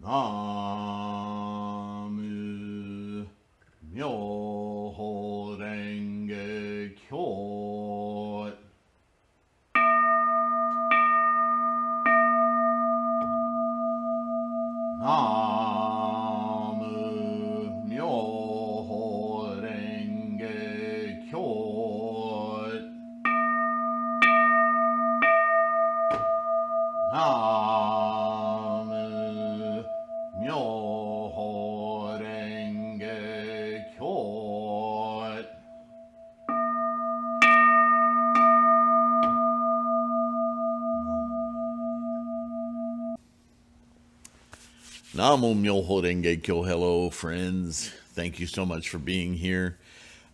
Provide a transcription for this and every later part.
Namu Myoho Renge Kyo. Namu Myoho Renge Kyo. Namu Myoho Renge Kyo. Namo Myoho Renge Kyo. Hello, friends. Thank you so much for being here.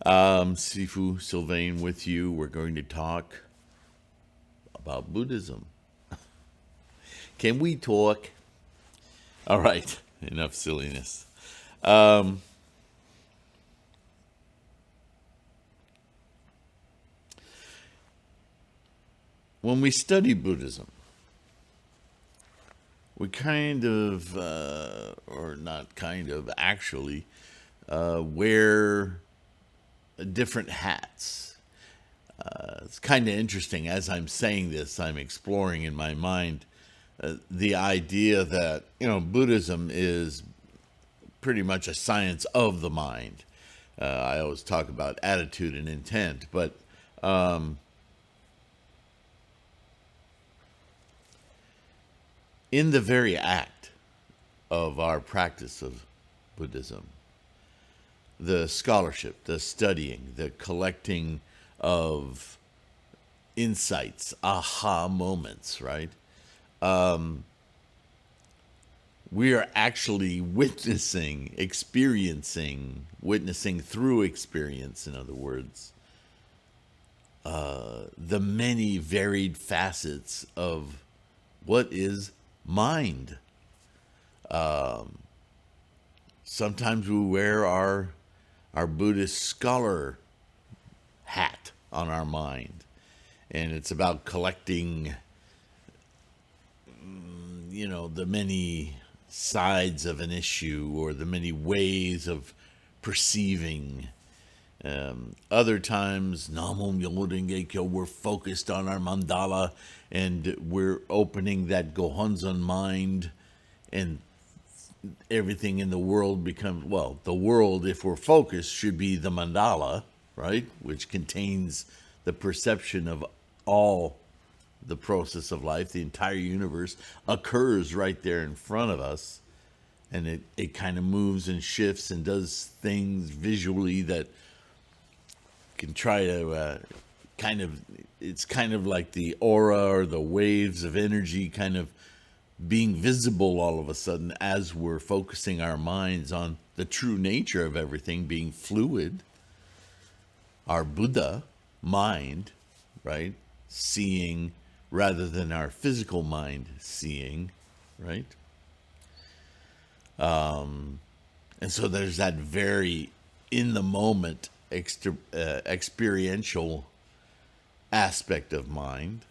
Sifu Sylvain with you. We're going to talk about Buddhism. Can we talk? All right, enough silliness. When we study Buddhism, we kind of, or not kind of, actually, wear different hats. It's kind of interesting. As I'm saying this, I'm exploring in my mind the idea that, Buddhism is pretty much a science of the mind. I always talk about attitude and intent, but in the very act of our practice of Buddhism, the scholarship, the studying, the collecting of insights, aha moments, right? We are actually witnessing through experience, in other words, the many varied facets of what is mind. Sometimes we wear our Buddhist scholar hat on our mind, and it's about collecting the many sides of an issue or the many ways of perceiving. Other times, Namo Myoho Renge Kyo, we're focused on our mandala and we're opening that Gohonzon mind, and everything in the world becomes, the world, if we're focused, should be the mandala, right? Which contains the perception of all the process of life. The entire universe occurs right there in front of us, and it kind of moves and shifts and does things visually that can try to it's kind of like the aura or the waves of energy kind of being visible all of a sudden as we're focusing our minds on the true nature of everything being fluid. Our Buddha mind, right? Seeing rather than our physical mind seeing, right? And so there's that very in the moment experiential aspect of mind.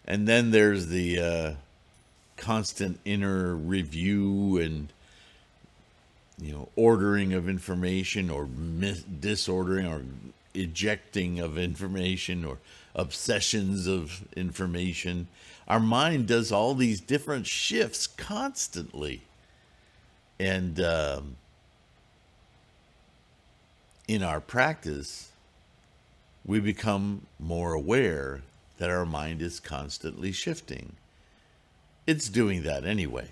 And then there's the constant inner review and ordering of information, or disordering or ejecting of information, or obsessions of information. Our mind does all these different shifts constantly. And in our practice, we become more aware that our mind is constantly shifting. It's doing that anyway,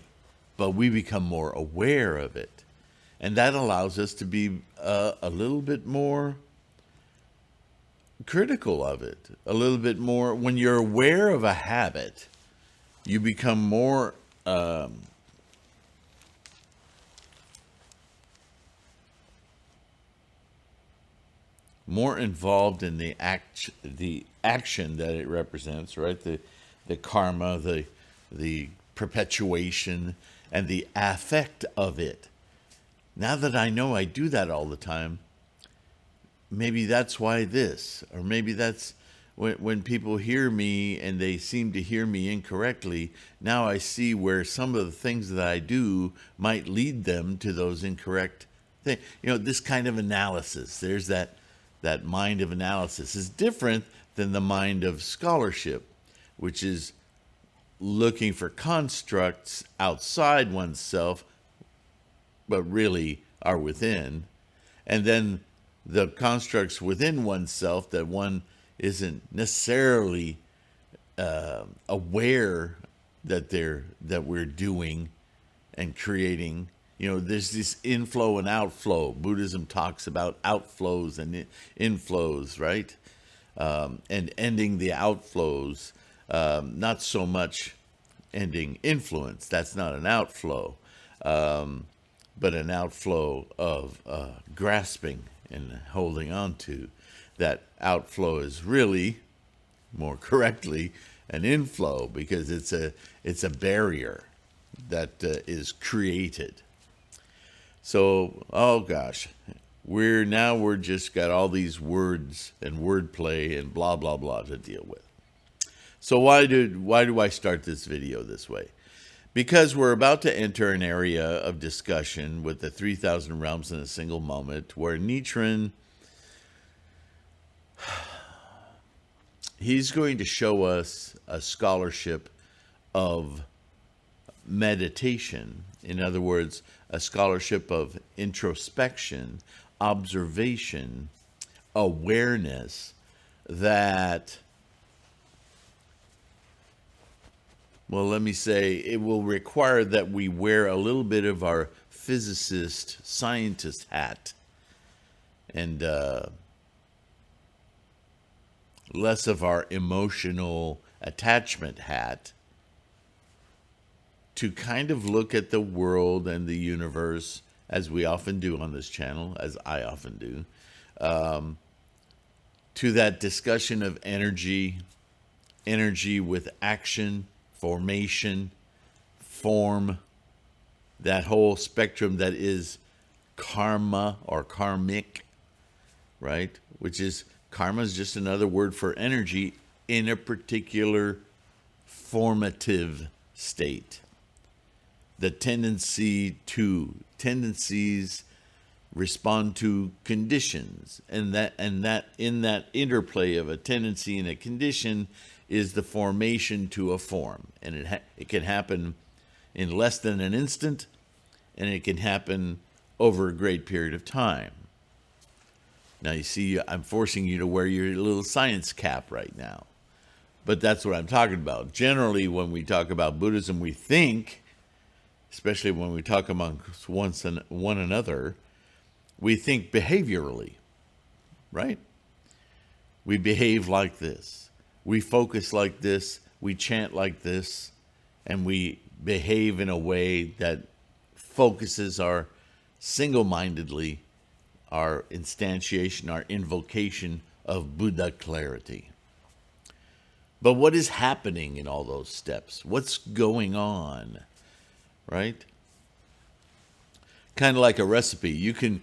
but we become more aware of it. And that allows us to be a little bit more critical of it, a little bit more. When you're aware of a habit, you become more involved in the action that it represents, right? The karma, the perpetuation, and the affect of it. Now that I know I do that all the time, maybe that's why this, or maybe that's when people hear me and they seem to hear me incorrectly, now I see where some of the things that I do might lead them to those incorrect things. This kind of analysis, there's that mind of analysis is different than the mind of scholarship, which is looking for constructs outside oneself, but really are within. And then the constructs within oneself that one isn't necessarily aware that we're doing and creating. There's this inflow and outflow. Buddhism talks about outflows and inflows, right? And ending the outflows, not so much ending influence. That's not an outflow, but an outflow of grasping and holding on to. That outflow is really, more correctly, an inflow, because it's a barrier that is created. So, oh gosh, we're just got all these words and wordplay and blah blah blah to deal with. So why do I start this video this way? Because we're about to enter an area of discussion with the 3,000 realms in a single moment, where Nichiren, he's going to show us a scholarship of meditation. In other words, a scholarship of introspection, observation, awareness that, well, let me say, it will require that we wear a little bit of our physicist, scientist hat, and less of our emotional attachment hat, to kind of look at the world and the universe, as we often do on this channel, as I often do, to that discussion of energy with action, formation, form, that whole spectrum that is karma or karmic, right? Which is, karma is just another word for energy in a particular formative state. The tendencies respond to conditions, and that in that interplay of a tendency and a condition is the formation to a form, and it can happen in less than an instant, and it can happen over a great period of time. Now you see, I'm forcing you to wear your little science cap right now, but that's what I'm talking about. Generally, when we talk about Buddhism, we think, especially when we talk amongst one another, we think behaviorally, right? We behave like this. We focus like this. We chant like this. And we behave in a way that focuses our single-mindedly, our instantiation, our invocation of Buddha clarity. But what is happening in all those steps? What's going on? Right? Kind of like a recipe. You can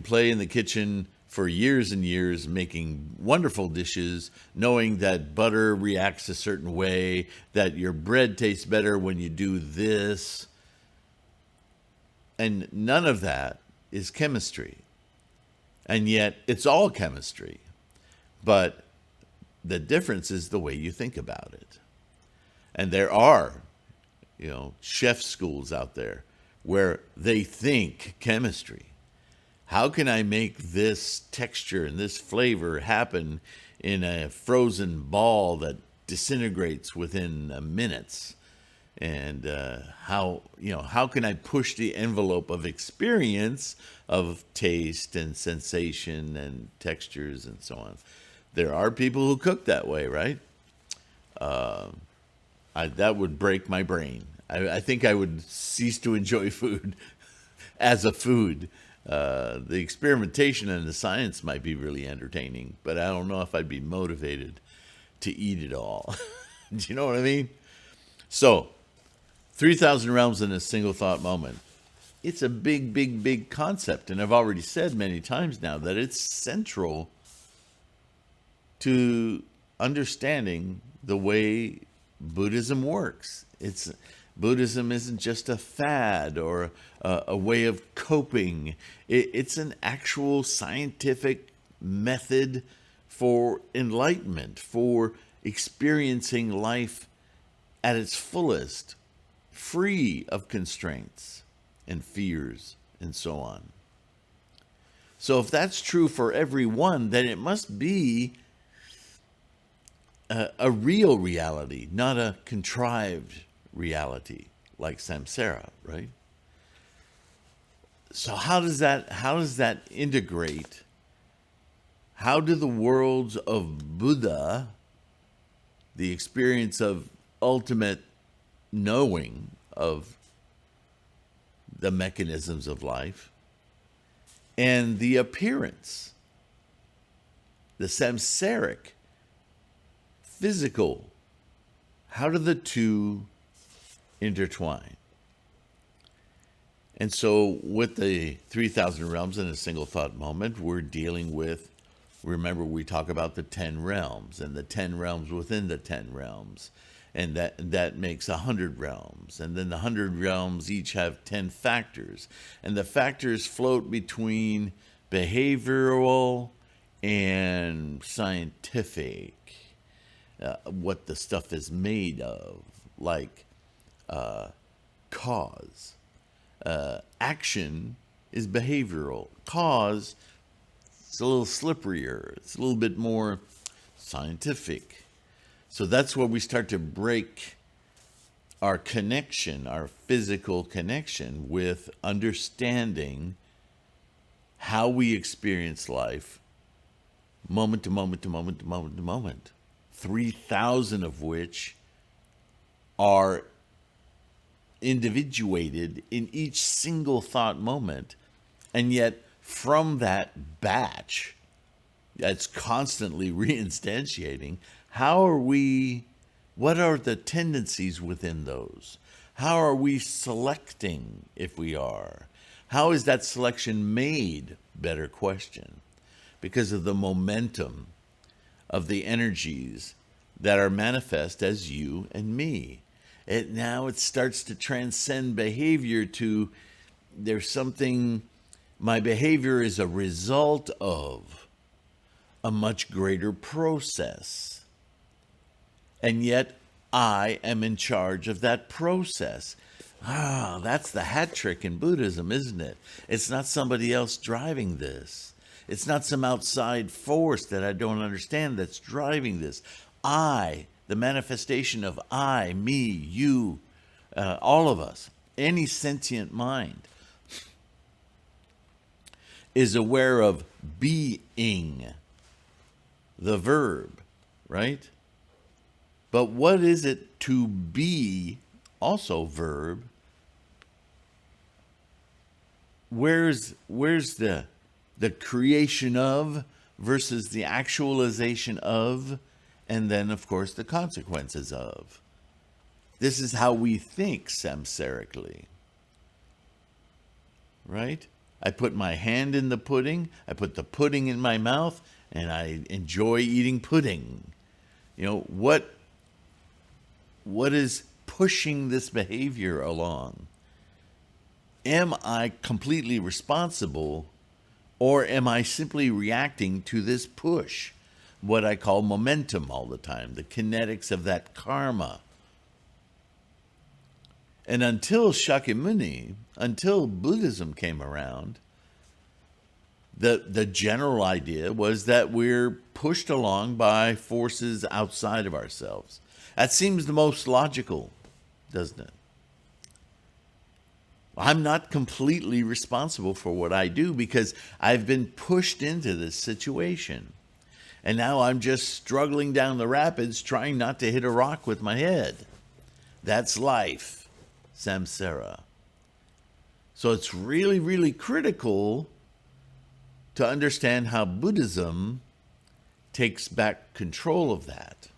play in the kitchen for years and years making wonderful dishes, knowing that butter reacts a certain way, that your bread tastes better when you do this. And none of that is chemistry. And yet it's all chemistry. But the difference is the way you think about it. And there are chef schools out there where they think chemistry. How can I make this texture and this flavor happen in a frozen ball that disintegrates within minutes? And how can I push the envelope of experience of taste and sensation and textures and so on? There are people who cook that way, right? That would break my brain. I think I would cease to enjoy food as a food. The experimentation and the science might be really entertaining, but I don't know if I'd be motivated to eat it all. Do you know what I mean? So, 3,000 realms in a single thought moment. It's a big, big, big concept, and I've already said many times now that it's central to understanding the way Buddhism works. Buddhism isn't just a fad or a way of coping. It's an actual scientific method for enlightenment, for experiencing life at its fullest, free of constraints and fears and so on. So if that's true for everyone, then it must be a real reality, not a contrived reality like samsara, right? So how does that integrate? How do the worlds of Buddha, the experience of ultimate knowing of the mechanisms of life, and the appearance, the samsaric, physical, how do the two intertwine? And so with the 3,000 realms in a single thought moment, we're dealing with, remember we talk about the 10 realms and the 10 realms within the 10 realms. And that makes 100 realms. And then the 100 realms each have 10 factors. And the factors float between behavioral and scientific, what the stuff is made of, like cause. Action is behavioral. Cause, it's a little slipperier. It's a little bit more scientific. So that's where we start to break our connection, our physical connection, with understanding how we experience life moment to moment to moment to moment to moment. 3,000 of which are individuated in each single thought moment. And yet from that batch that's constantly reinstantiating, what are the tendencies within those? How are we selecting, if we are? How is that selection made? Better question. Because of the momentum of the energies that are manifest as you and me. Now it starts to transcend behavior to, there's something, my behavior is a result of a much greater process. And yet I am in charge of that process. That's the hat trick in Buddhism, isn't it? It's not somebody else driving this. It's not some outside force that I don't understand that's driving this. I, the manifestation of I, me, you, all of us, any sentient mind is aware of being, the verb, right? But what is it to be, also verb? Where's the creation of versus the actualization of, and then, of course, the consequences of? This is how we think samsarically, right? I put my hand in the pudding, I put the pudding in my mouth, and I enjoy eating pudding. What is pushing this behavior along? Am I completely responsible, or am I simply reacting to this push? What I call momentum all the time, the kinetics of that karma. And until Shakyamuni, until Buddhism came around, the general idea was that we're pushed along by forces outside of ourselves. That seems the most logical, doesn't it? I'm not completely responsible for what I do because I've been pushed into this situation. And now I'm just struggling down the rapids trying not to hit a rock with my head. That's life, samsara. So it's really, really critical to understand how Buddhism takes back control of that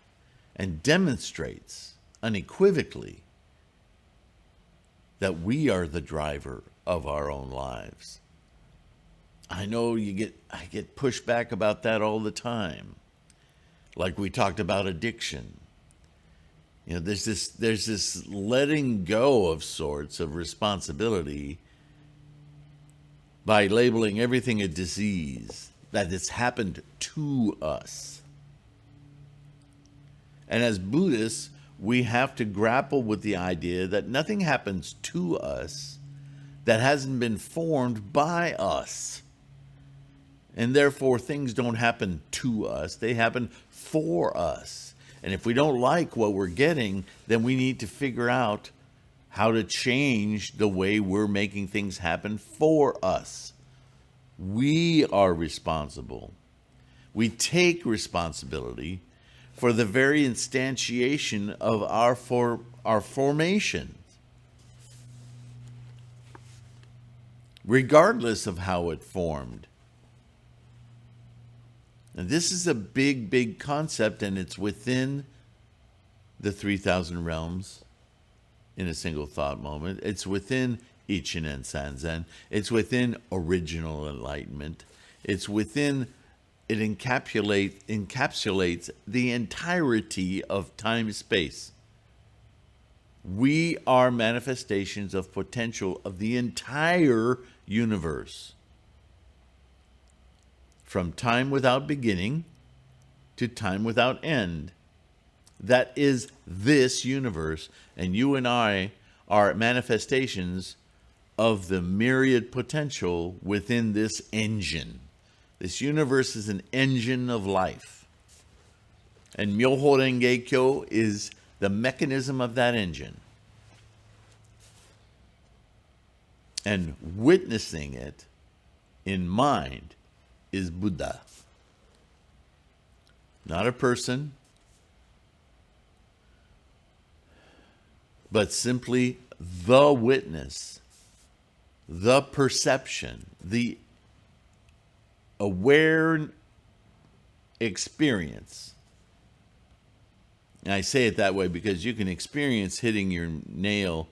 and demonstrates unequivocally that we are the driver of our own lives. I know I get pushed back about that all the time. like we talked about addiction. There's this letting go of sorts of responsibility by labeling everything a disease, that it's happened to us. And as Buddhists, we have to grapple with the idea that nothing happens to us that hasn't been formed by us. And therefore, things don't happen to us, they happen for us. And if we don't like what we're getting, then we need to figure out how to change the way we're making things happen for us. We are responsible. We take responsibility for the very instantiation of our formation, regardless of how it formed. And this is a big, big concept, and it's within the 3,000 realms in a single thought moment. It's within Ichinen Sanzen. It's within original enlightenment. It's within, it encapsulates the entirety of time-space. We are manifestations of potential of the entire universe. From time without beginning to time without end. That is this universe, and you and I are manifestations of the myriad potential within this engine. This universe is an engine of life. And Myoho Renge Kyo is the mechanism of that engine. And witnessing it in mind is Buddha. Not a person, but simply the witness, the perception, the aware experience. And I say it that way because you can experience hitting your nail,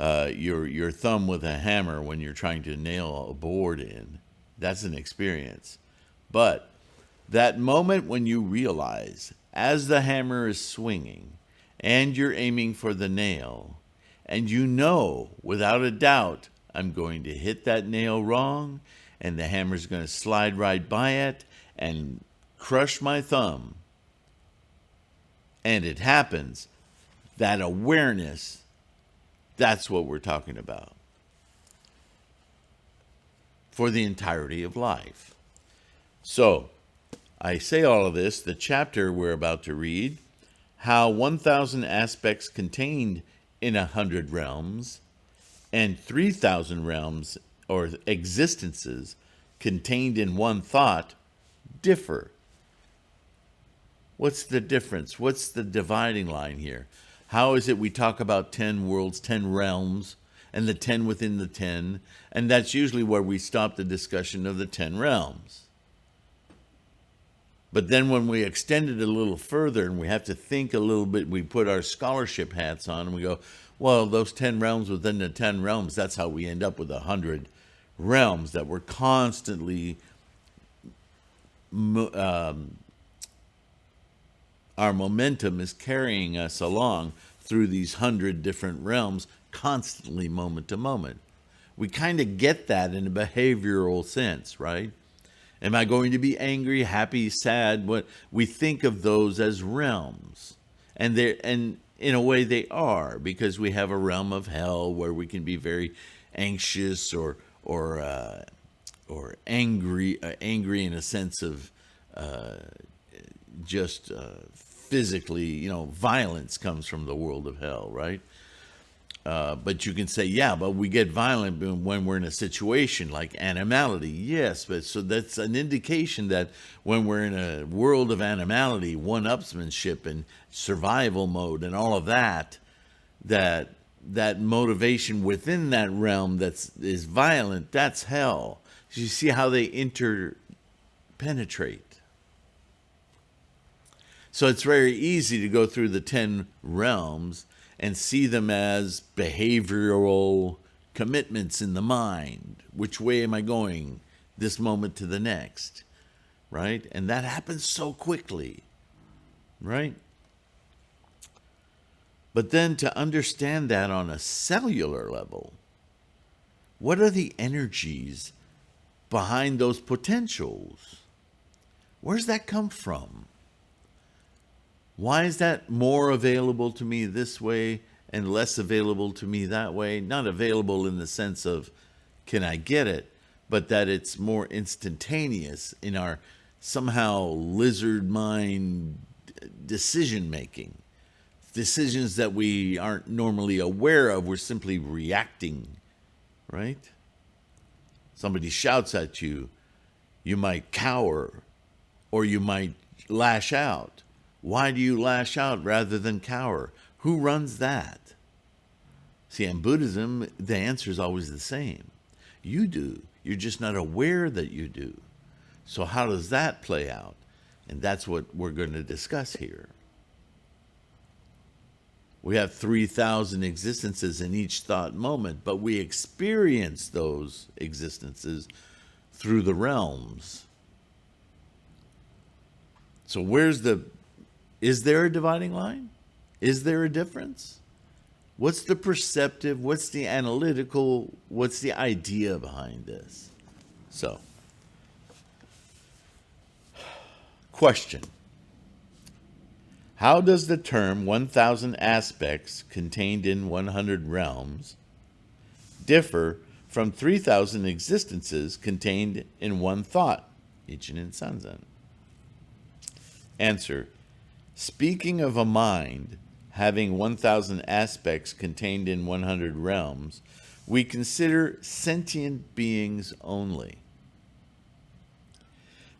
your thumb with a hammer when you're trying to nail a board in. That's an experience. But that moment when you realize, as the hammer is swinging and you're aiming for the nail, and you know without a doubt, I'm going to hit that nail wrong, and the hammer's going to slide right by it and crush my thumb. And it happens. That awareness, that's what we're talking about. For the entirety of life. So, I say all of this, the chapter we're about to read, how 1,000 aspects contained in 100 realms and 3,000 realms or existences contained in one thought differ. What's the difference? What's the dividing line here? How is it we talk about 10 worlds, 10 realms, and the 10 within the 10, and that's usually where we stop the discussion of the 10 realms. But then when we extend it a little further and we have to think a little bit, we put our scholarship hats on and we go, well, those 10 realms within the 10 realms, that's how we end up with 100 realms that we're constantly, our momentum is carrying us along through these 100 different realms, constantly moment to moment. We kind of get that in a behavioral sense, right? Am I going to be angry, happy, sad? What we think of those as realms. And in a way they are, because we have a realm of hell where we can be very anxious or angry in a sense of just physically, violence comes from the world of hell, right? But you can say, yeah, but we get violent when we're in a situation like animality. Yes, but so that's an indication that when we're in a world of animality, one-upsmanship and survival mode and all of that, that motivation within that realm is violent, that's hell. You see how they interpenetrate. So it's very easy to go through the 10 realms and see them as behavioral commitments in the mind. Which way am I going this moment to the next, right? And that happens so quickly. right? But then to understand that on a cellular level, what are the energies behind those potentials? Where's that come from? Why is that more available to me this way and less available to me that way? Not available in the sense of can I get it, but that it's more instantaneous in our somehow lizard mind decision making. Decisions that we aren't normally aware of, we're simply reacting, right? Somebody shouts at you, you might cower or you might lash out. Why do you lash out rather than cower? Who runs that? See, in Buddhism, the answer is always the same. You do. You're just not aware that you do. So how does that play out? And that's what we're going to discuss here. We have 3,000 existences in each thought moment, but we experience those existences through the realms. So is there a dividing line? Is there a difference? What's the perceptive? What's the analytical? What's the idea behind this? So, question. How does the term 1,000 aspects contained in 100 realms differ from 3,000 existences contained in one thought, Ichinen Sanzen? Answer. Speaking of a mind having 1,000 aspects contained in 100 realms, we consider sentient beings only.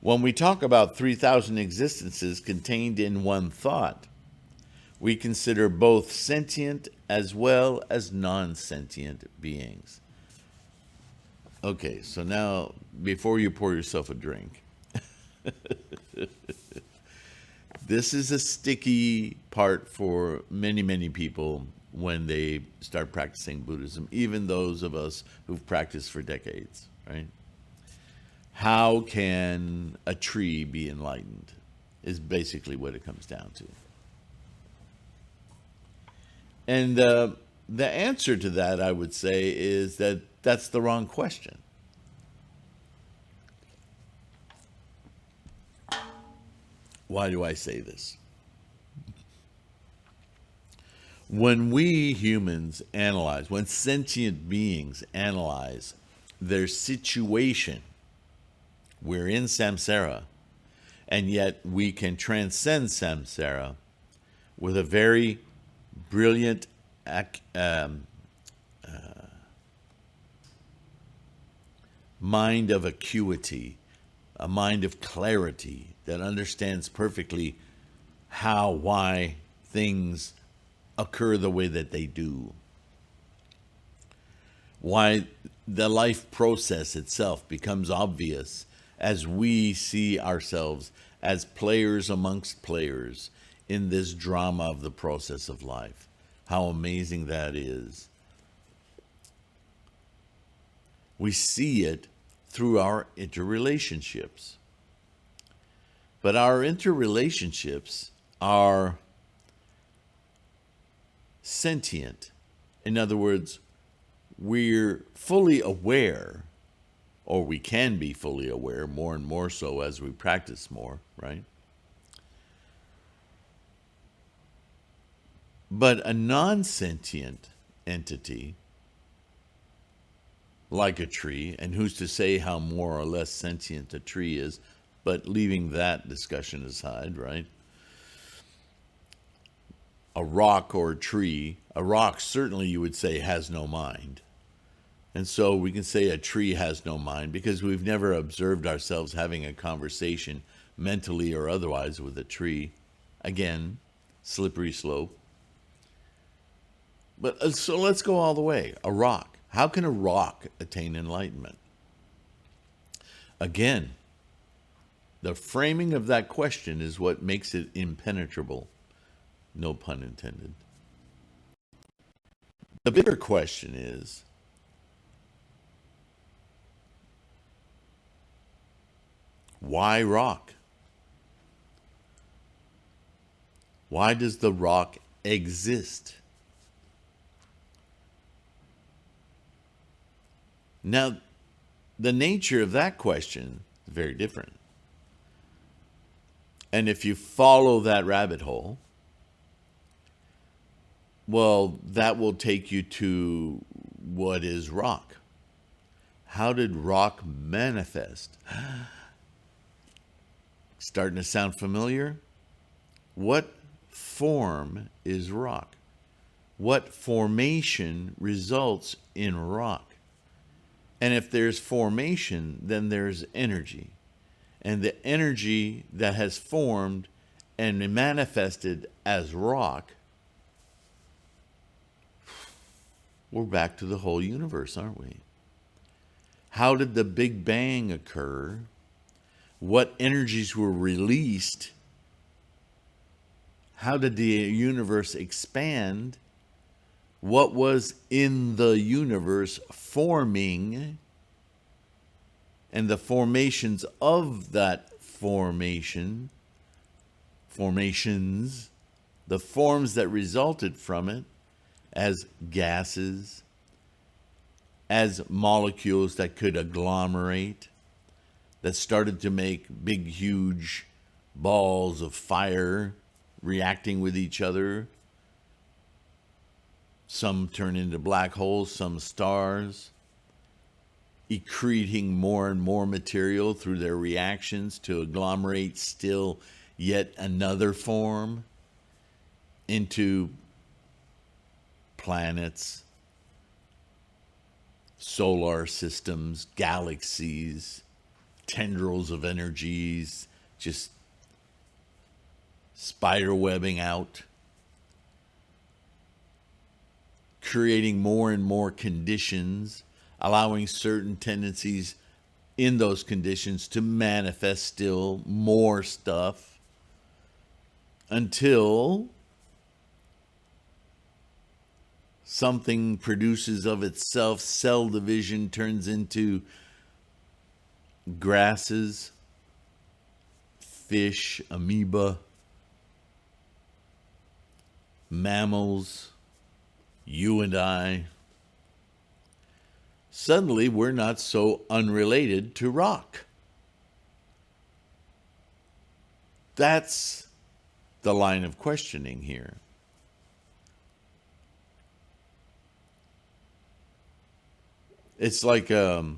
When we talk about 3,000 existences contained in one thought, we consider both sentient as well as non-sentient beings. Okay, so now, before you pour yourself a drink, this is a sticky part for many, many people when they start practicing Buddhism, even those of us who've practiced for decades, right? How can a tree be enlightened is basically what it comes down to. And the answer to that, I would say, is that that's the wrong question. Why do I say this? When we humans analyze, when sentient beings analyze their situation, we're in samsara, and yet we can transcend samsara with a very brilliant mind of acuity, a mind of clarity that understands perfectly how, why things occur the way that they do. Why the life process itself becomes obvious as we see ourselves as players amongst players in this drama of the process of life. How amazing that is. We see it through our interrelationships. But our interrelationships are sentient. In other words, we're fully aware, or we can be fully aware, more and more so as we practice more, right? But a non-sentient entity, like a tree, and who's to say how more or less sentient a tree is, but leaving that discussion aside, right? A rock or a tree, a rock certainly you would say has no mind. And so we can say a tree has no mind because we've never observed ourselves having a conversation mentally or otherwise with a tree. Again, slippery slope. But so let's go all the way. A rock. How can a rock attain enlightenment? Again, the framing of that question is what makes it impenetrable. No pun intended. The bigger question is, why rock? Why does the rock exist? Now, the nature of that question is very different. And if you follow that rabbit hole, well, that will take you to what is rock. How did rock manifest? Starting to sound familiar? What form is rock? What formation results in rock? And if there's formation, then there's energy. And the energy that has formed and manifested as rock, we're back to the whole universe, aren't we? How did the Big Bang occur? What energies were released? How did the universe expand? What was in the universe forming? And the formations of that formations, the forms that resulted from it as gases, as molecules that could agglomerate, that started to make big, huge balls of fire reacting with each other. Some turn into black holes, some stars, accreting more and more material through their reactions to agglomerate still yet another form into planets, solar systems, galaxies, tendrils of energies, just spider webbing out, creating more and more conditions, allowing certain tendencies in those conditions to manifest still more stuff until something produces of itself, cell division turns into grasses, fish, amoeba, mammals, you and I. Suddenly, we're not so unrelated to rock. That's the line of questioning here. It's like there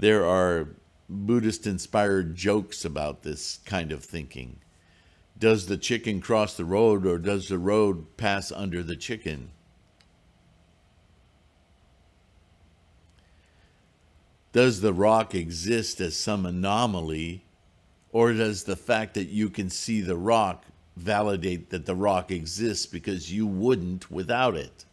are Buddhist-inspired jokes about this kind of thinking. Does the chicken cross the road, or does the road pass under the chicken? Does the rock exist as some anomaly, or does the fact that you can see the rock validate that the rock exists because you wouldn't without it?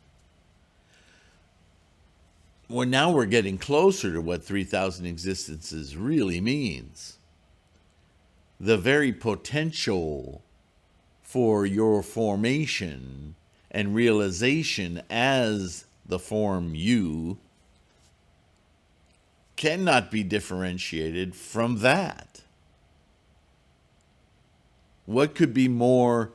Well, now we're getting closer to what 3,000 existences really means. The very potential for your formation and realization as the form you cannot be differentiated from that. What could be more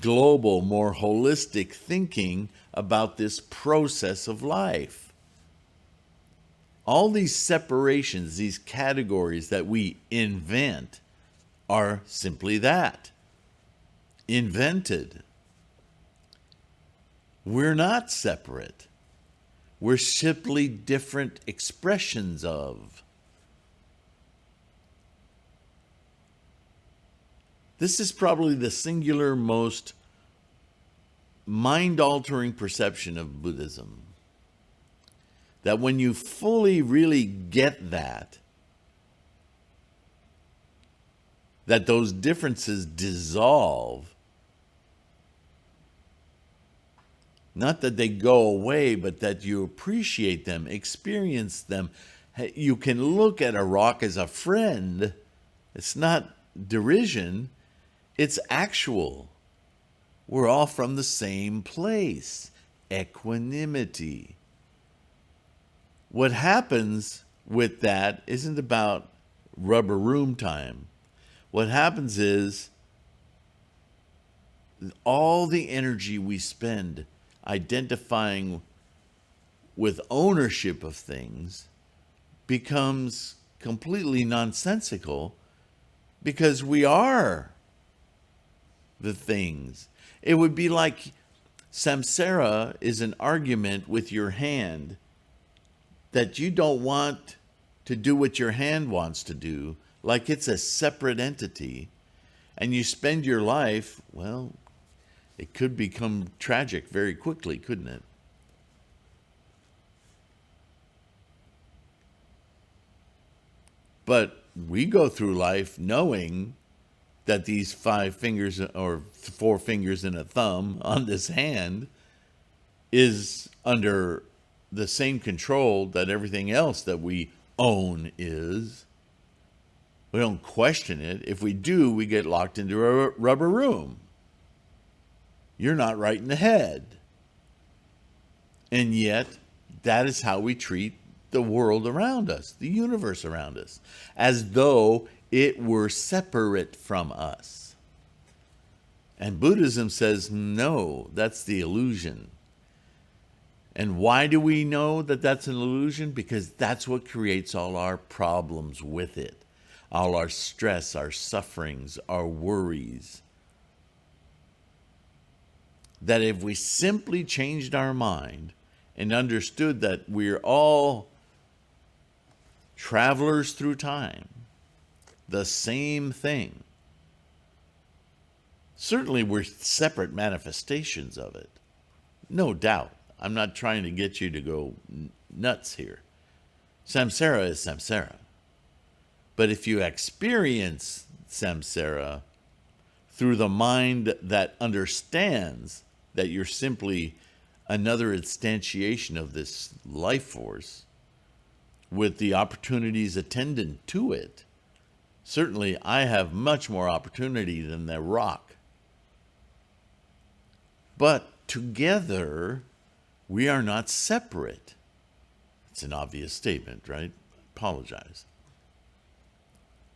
global, more holistic thinking about this process of life? All these separations, these categories that we invent are simply that. Invented. We're not separate. We're simply different expressions of. This is probably the singular most mind-altering perception of Buddhism. That when you fully really get that those differences dissolve, not that they go away, but that you appreciate them, experience them. You can look at a rock as a friend. It's not derision. It's actual. We're all from the same place. Equanimity. What happens with that isn't about rubber room time. What happens is all the energy we spend identifying with ownership of things becomes completely nonsensical because we are the things. It would be like samsara is an argument with your hand that you don't want to do what your hand wants to do, like it's a separate entity, and you spend your life, well, it could become tragic very quickly, couldn't it? But we go through life knowing that these 5 fingers or 4 fingers and a thumb on this hand is under the same control that everything else that we own is. We don't question it. If we do, we get locked into a rubber room. You're not right in the head. And yet, that is how we treat the world around us, the universe around us, as though it were separate from us. And Buddhism says, no, that's the illusion. And why do we know that that's an illusion? Because that's what creates all our problems with it. All our stress, our sufferings, our worries. That if we simply changed our mind and understood that we're all travelers through time, the same thing. Certainly we're separate manifestations of it. No doubt. I'm not trying to get you to go nuts here. Samsara is samsara. But if you experience samsara through the mind that understands that you're simply another instantiation of this life force with the opportunities attendant to it, certainly I have much more opportunity than the rock. But together, we are not separate. It's an obvious statement, right? Apologize.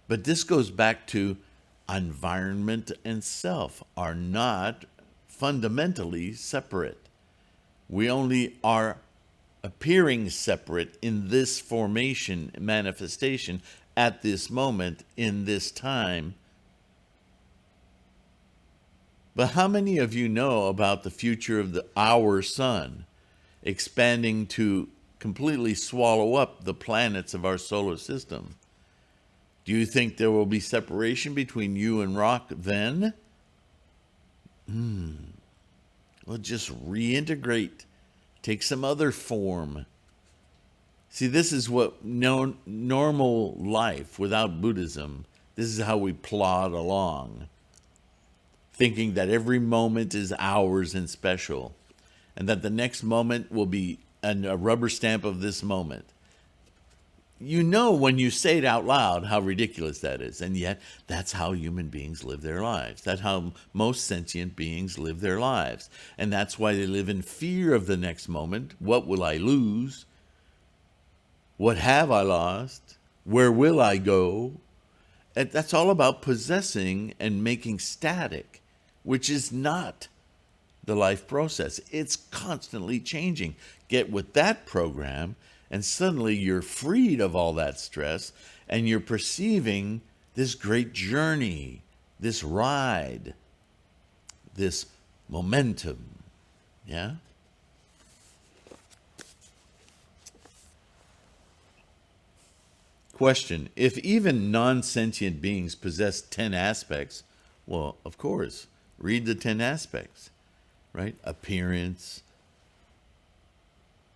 But this goes back to environment and self are not fundamentally separate. We only are appearing separate in this formation, manifestation, at this moment, in this time. But how many of you know about the future of our sun expanding to completely swallow up the planets of our solar system? Do you think there will be separation between you and rock then? Well, just reintegrate. Take some other form. See, this is what normal life without Buddhism, this is how we plod along, thinking that every moment is ours and special, and that the next moment will be a rubber stamp of this moment. You know when you say it out loud how ridiculous that is, and yet that's how human beings live their lives. That's how most sentient beings live their lives. And that's why they live in fear of the next moment. What will I lose? What have I lost? Where will I go? And that's all about possessing and making static, which is not the life process. It's constantly changing. Get with that program, and suddenly you're freed of all that stress, and you're perceiving this great journey, this ride, this momentum. Yeah? Question: if even non-sentient beings possess 10 aspects, well, of course, read the 10 aspects, right? Appearance,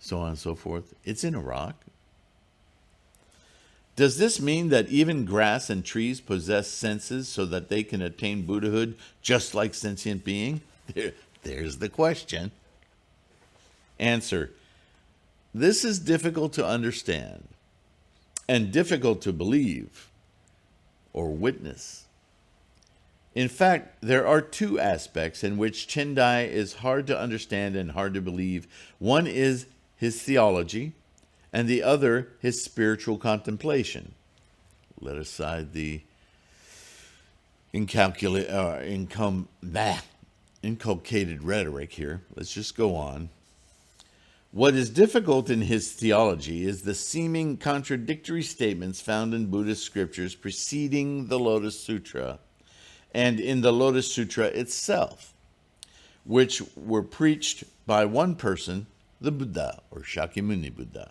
so on and so forth. It's in a rock. Does this mean that even grass and trees possess senses so that they can attain Buddhahood just like sentient being? There's the question. Answer: this is difficult to understand and difficult to believe or witness. In fact, there are two aspects in which Chendai is hard to understand and hard to believe. One is his theology, and the other his spiritual contemplation. Let aside the inculcated rhetoric here. Let's just go on. What is difficult in his theology is the seeming contradictory statements found in Buddhist scriptures preceding the Lotus Sutra and in the Lotus Sutra itself, which were preached by one person, the Buddha, or Shakyamuni Buddha.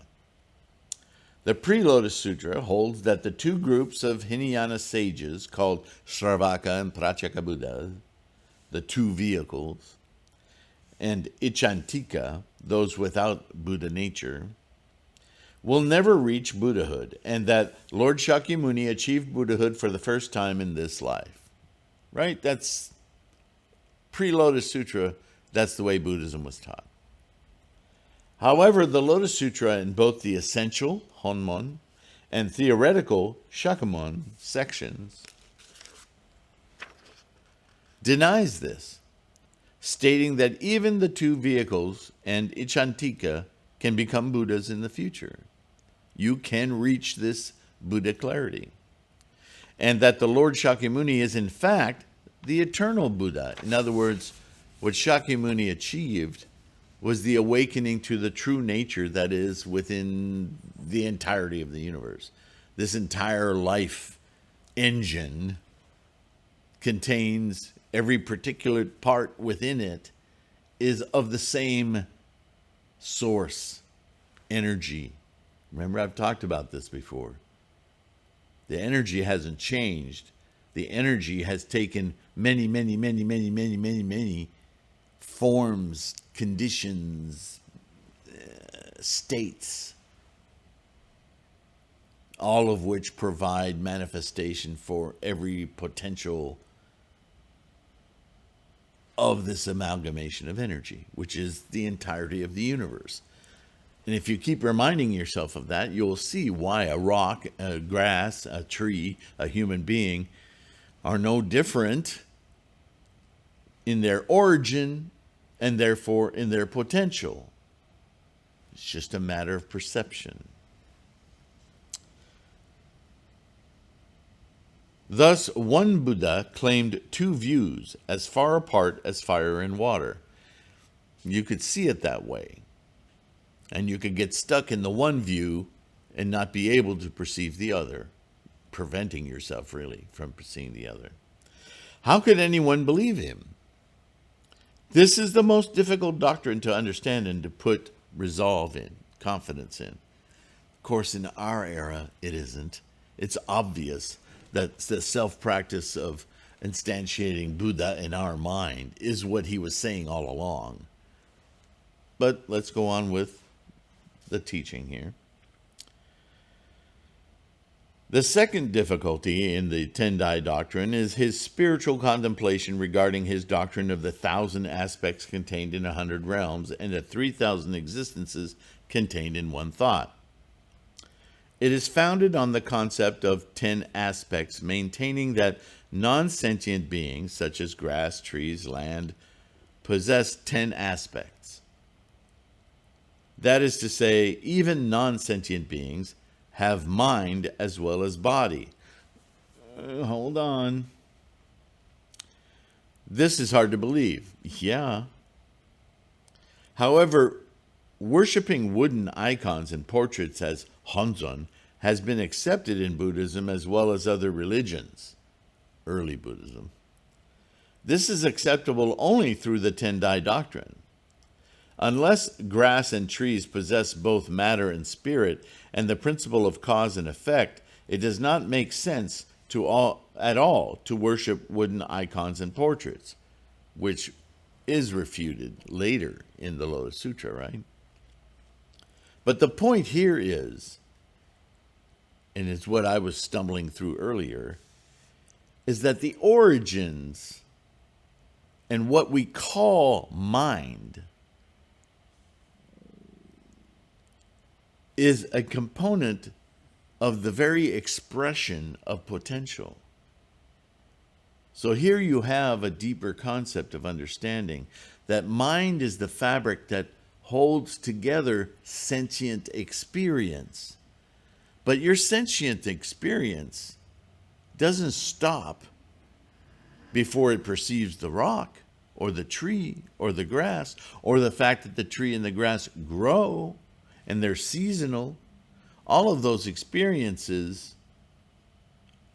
The pre-Lotus Sutra holds that the two groups of Hinayana sages called Sravaka and Pratyeka Buddha, the two vehicles, and Ichantika, those without Buddha nature, will never reach Buddhahood, and that Lord Shakyamuni achieved Buddhahood for the first time in this life. Right? That's pre-Lotus Sutra. That's the way Buddhism was taught. However, the Lotus Sutra in both the essential, Honmon, and theoretical, Shakyamuni, sections denies this, stating that even the two vehicles and Ichantika can become Buddhas in the future. You can reach this Buddha clarity. And that the Lord Shakyamuni is in fact the eternal Buddha. In other words, what Shakyamuni achieved was the awakening to the true nature that is within the entirety of the universe. This entire life engine contains every particular part within it is of the same source, energy. Remember, I've talked about this before. The energy hasn't changed. The energy has taken many forms, conditions, states, all of which provide manifestation for every potential of this amalgamation of energy, which is the entirety of the universe. And if you keep reminding yourself of that, you'll see why a rock, a grass, a tree, a human being are no different in their origin and therefore in their potential. It's just a matter of perception. Thus, one Buddha claimed two views as far apart as fire and water. You could see it that way. And you could get stuck in the one view and not be able to perceive the other, preventing yourself really from perceiving the other. How could anyone believe him? This is the most difficult doctrine to understand and to put resolve in, confidence in. Of course, in our era, it isn't. It's obvious that the self-practice of instantiating Buddha in our mind is what he was saying all along. But let's go on with the teaching here. The second difficulty in the Tendai doctrine is his spiritual contemplation regarding his doctrine of the 1,000 aspects contained in 100 realms and the 3,000 existences contained in one thought. It is founded on the concept of 10 aspects, maintaining that non-sentient beings, such as grass, trees, land, possess 10 aspects. That is to say, even non-sentient beings have mind as well as body. Hold on. This is hard to believe. Yeah. However, worshipping wooden icons and portraits as Honzon has been accepted in Buddhism as well as other religions, early Buddhism. This is acceptable only through the Tendai doctrine. Unless grass and trees possess both matter and spirit and the principle of cause and effect, it does not make sense at all to worship wooden icons and portraits, which is refuted later in the Lotus Sutra, right? But the point here is, and it's what I was stumbling through earlier, is that the origins and what we call mind is a component of the very expression of potential. So here you have a deeper concept of understanding that mind is the fabric that holds together sentient experience. But your sentient experience doesn't stop before it perceives the rock or the tree or the grass, or the fact that the tree and the grass grow and they're seasonal. All of those experiences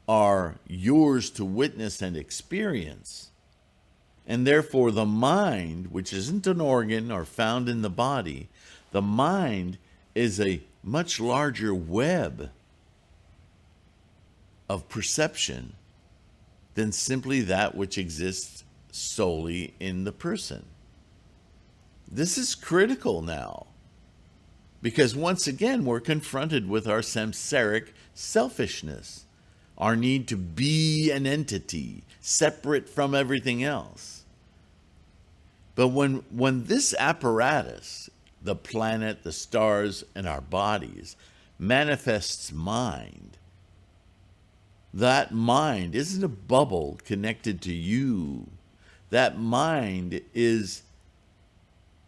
are yours to witness and experience. And therefore the mind, which isn't an organ or found in the body, the mind is a much larger web of perception than simply that which exists solely in the person. This is critical now, because once again we're confronted with our samsaric selfishness, our need to be an entity separate from everything else. But when this apparatus, the planet, the stars, and our bodies, manifests mind, that mind isn't a bubble connected to you. That mind is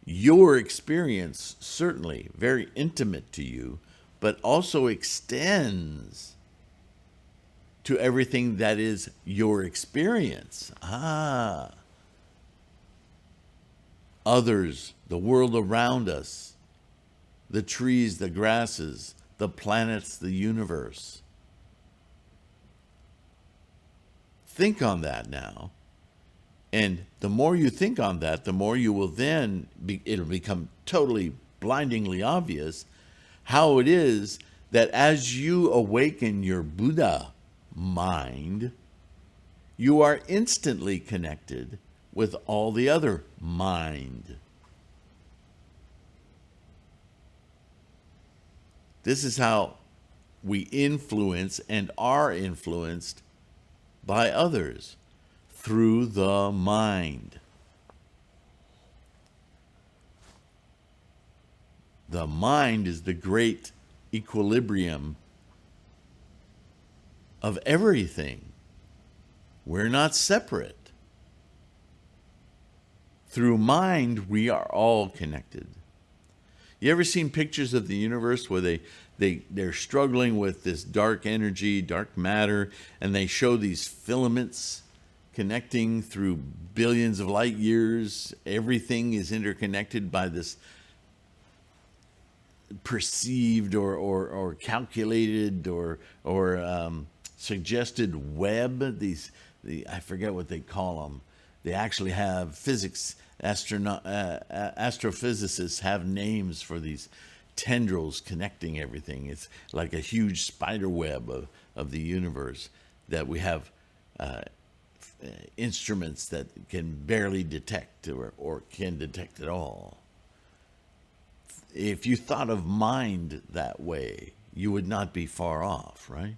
your experience, certainly very intimate to you, but also extends to everything that is your experience. Others, the world around us, the trees, the grasses, the planets, the universe. Think on that now. And the more you think on that, the more you will then, it'll become totally blindingly obvious how it is that as you awaken your Buddha mind, you are instantly connected with all the other mind. This is how we influence and are influenced by others, through the mind. The mind is the great equilibrium of everything. We're not separate. Through mind, we are all connected. You ever seen pictures of the universe where they're struggling with this dark energy, dark matter, and they show these filaments connecting through billions of light years? Everything is interconnected by this perceived or calculated or suggested web. I forget what they call them. They actually have astrophysicists have names for these tendrils connecting everything. It's like a huge spider web of the universe that we have instruments that can barely detect or can detect at all. If you thought of mind that way, you would not be far off, right?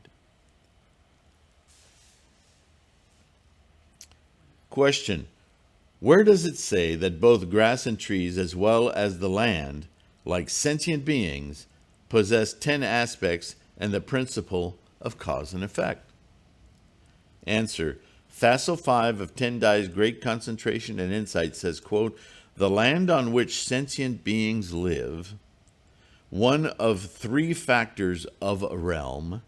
Question: where does it say that both grass and trees, as well as the land, like sentient beings, possess 10 aspects and the principle of cause and effect? Answer: Facile 5 of Tendai's Great Concentration and Insight says, quote, "The land on which sentient beings live, one of 3 factors of a realm,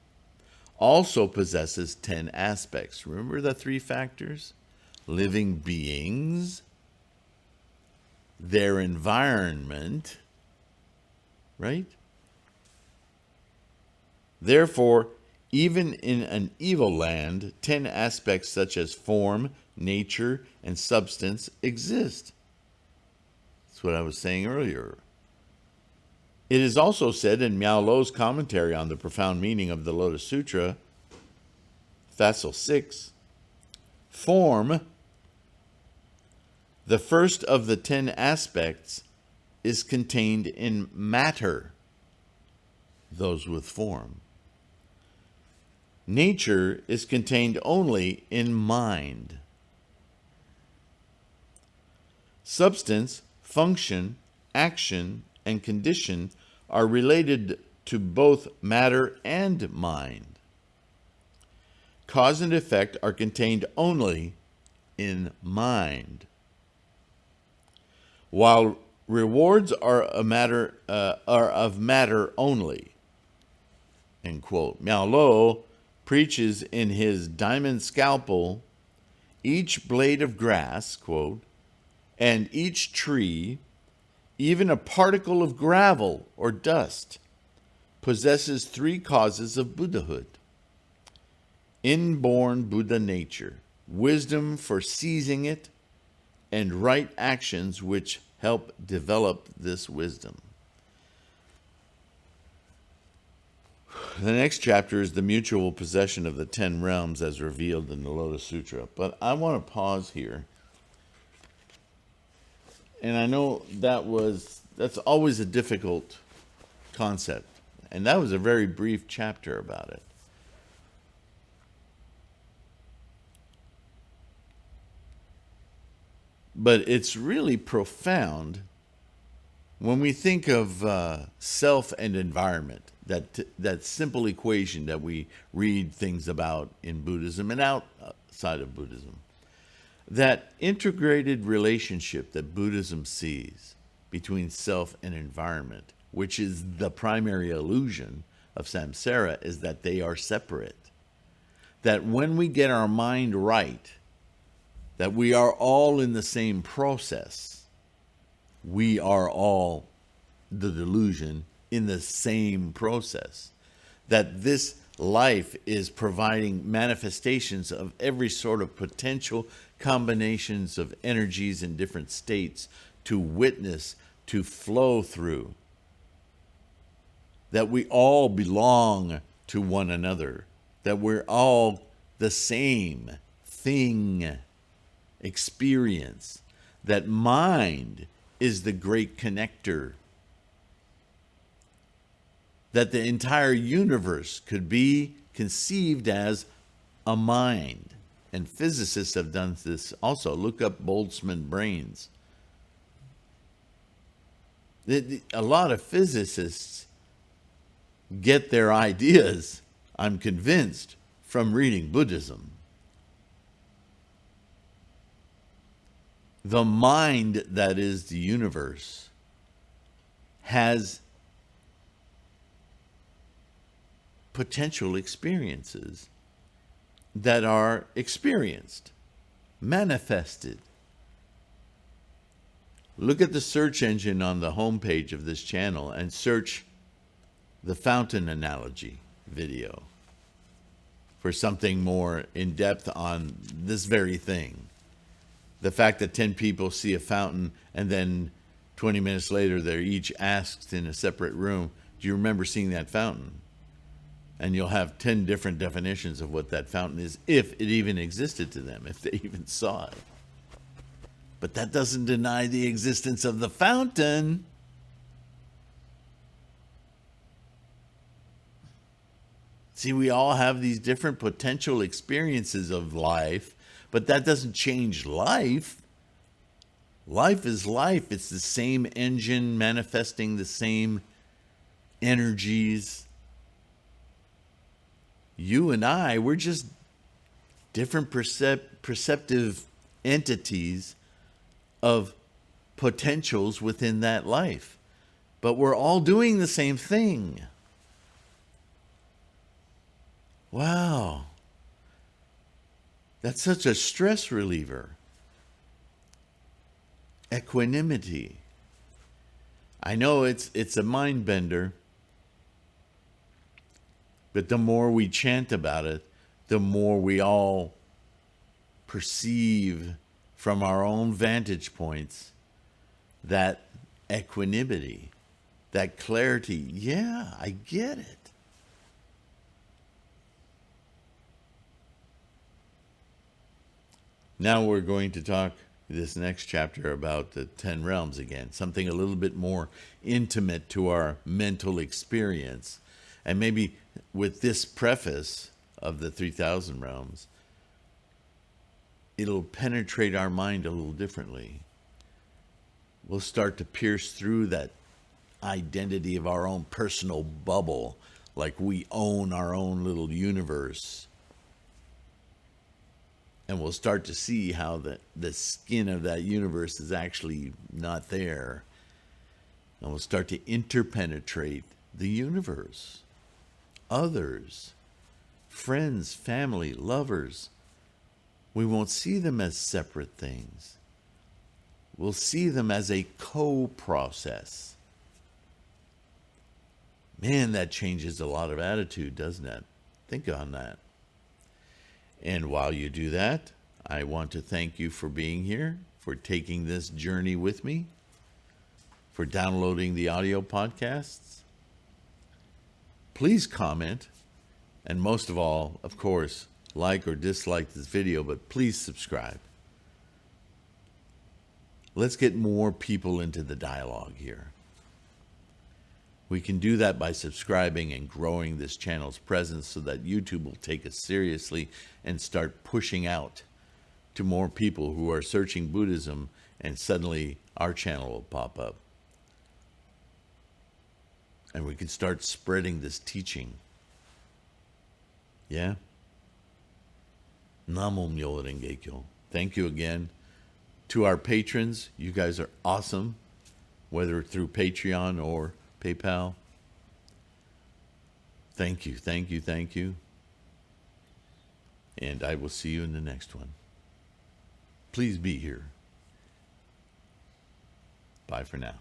also possesses 10 aspects." Remember the 3 factors? Living beings, their environment, right? Therefore, even in an evil land, 10 aspects such as form, nature, and substance exist. That's what I was saying earlier. It is also said in Miao Lo's commentary on the profound meaning of the Lotus Sutra, Facile 6, form, the first of the 10 aspects, is contained in matter, those with form. Nature is contained only in mind. Substance, function, action, and condition are related to both matter and mind. Cause and effect are contained only in mind. While rewards are of matter only, end quote. Miao Lo preaches in his Diamond Scalpel each blade of grass, quote, and each tree, even a particle of gravel or dust, possesses three causes of Buddhahood: inborn Buddha nature, wisdom for seizing it, and right actions which help develop this wisdom. The next chapter is the mutual possession of the 10 realms as revealed in the Lotus Sutra. But I want to pause here. And I know that's always a difficult concept. And that was a very brief chapter about it. But it's really profound when we think of self and environment, that simple equation that we read things about in Buddhism and outside of Buddhism. That integrated relationship that Buddhism sees between self and environment, which is the primary illusion of samsara, is that they are separate. That when we get our mind right, that we are all in the same process. We are all, the delusion, in the same process. That this life is providing manifestations of every sort of potential combinations of energies in different states to witness, to flow through. That we all belong to one another. That we're all the same thing, experience. That mind is the great connector. That the entire universe could be conceived as a mind. And physicists have done this also. Look up Boltzmann brains. A lot of physicists get their ideas, I'm convinced, from reading Buddhism. The mind that is the universe has potential experiences that are experienced, manifested. Look at the search engine on the homepage of this channel and search the fountain analogy video for something more in depth on this very thing. The fact that 10 people see a fountain and then 20 minutes later they're each asked in a separate room, do you remember seeing that fountain? And you'll have 10 different definitions of what that fountain is, if it even existed to them, if they even saw it. But that doesn't deny the existence of the fountain. See, we all have these different potential experiences of life, but that doesn't change life. Life is life. It's the same engine manifesting the same energies. You and I, we're just different perceptive entities of potentials within that life. But we're all doing the same thing. Wow. That's such a stress reliever. Equanimity. I know it's a mind bender. But the more we chant about it, the more we all perceive from our own vantage points that equanimity, that clarity. Yeah, I get it. Now we're going to talk this next chapter about the 10 realms again, something a little bit more intimate to our mental experience. And maybe with this preface of the 3,000 realms, it'll penetrate our mind a little differently. We'll start to pierce through that identity of our own personal bubble, like we own our own little universe. And we'll start to see how the skin of that universe is actually not there. And we'll start to interpenetrate the universe. Others, friends, family, lovers, We won't see them as separate things. We'll see them as a co-process. Man, that changes a lot of attitude, doesn't it? Think on that. And while you do that, I want to thank you for being here, for taking this journey with me, for downloading the audio podcasts. Please comment, and most of all, of course, like or dislike this video, but please subscribe. Let's get more people into the dialogue here. We can do that by subscribing and growing this channel's presence so that YouTube will take us seriously and start pushing out to more people who are searching Buddhism, and suddenly our channel will pop up. And we can start spreading this teaching. Yeah? Namo Myoho Renge Kyo. Thank you again. To our patrons, you guys are awesome, whether through Patreon or PayPal. Thank you, thank you, thank you. And I will see you in the next one. Please be here. Bye for now.